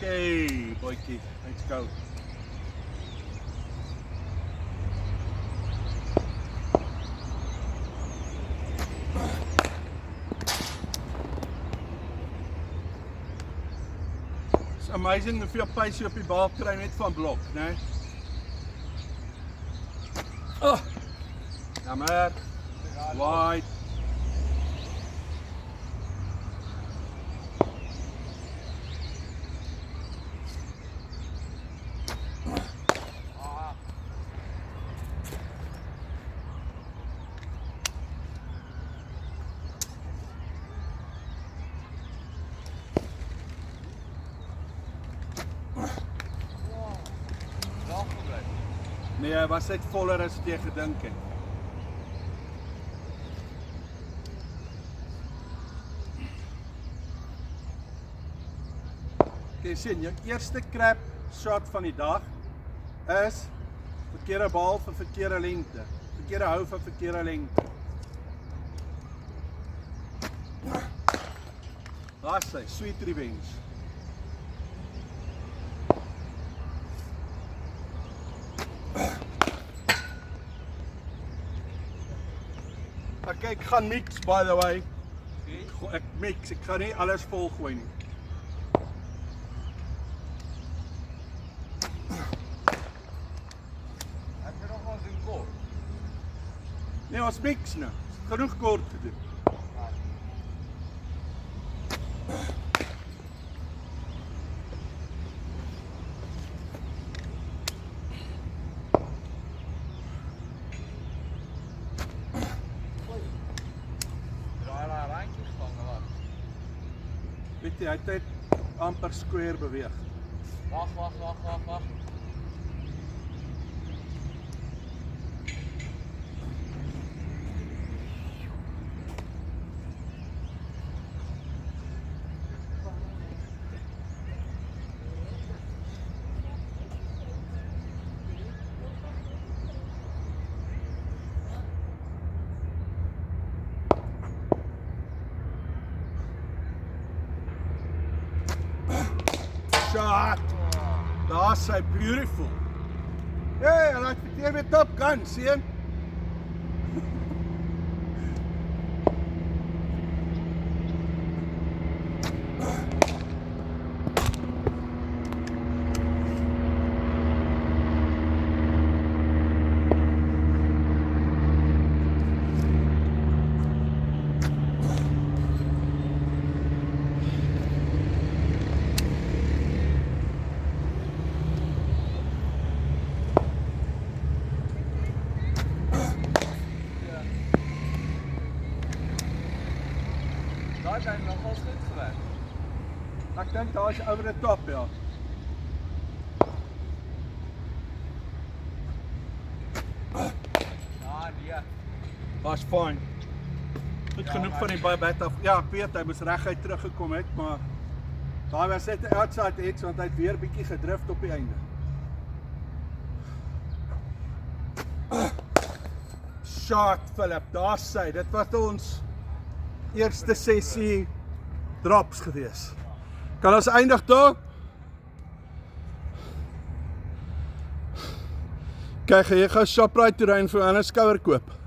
Okay, boytjie, let's go. It's amazing hoeveel pace jy op die bal kry net van blok, né? Oh, jammer, wide. Nee, hy was net voller as wat jy gedink het. Okay, sien, jou eerste crap shot van die dag is verkeerde bal vir verkeerde lengte. Verkeerde hou vir verkeerde lengte. Daar is hy, sweet revenge. Ek gaan mix, by the way. Ek mix, ek gaan nie alles vol gooi nie. Heb je nog wel eens een kort? Nee, ons mix nou. Genoeg kort gedoen. Weet jy, hy het net amper square beweeg. Wacht. Shot! Daar's hy, beautiful. Hey, en ek verteer weer Top Gun, sien? Daar zijn nog wel goed geweest. Ek dink daar is over the top, ja. Ja, nee. Was fine. Goed genoeg van die bat af. Ja, ek weet, hy moes reguit teruggekom het, maar daar was net 'n outside edge, want hy het weer bietjie gedrift op die einde. Shot, Philip, daar sy. Dit was ons eerste sessie drops gewees. Kan ons eindig daar? Kyk, jy gaan Shoprite toe ry en vir 'n ander skouer koop.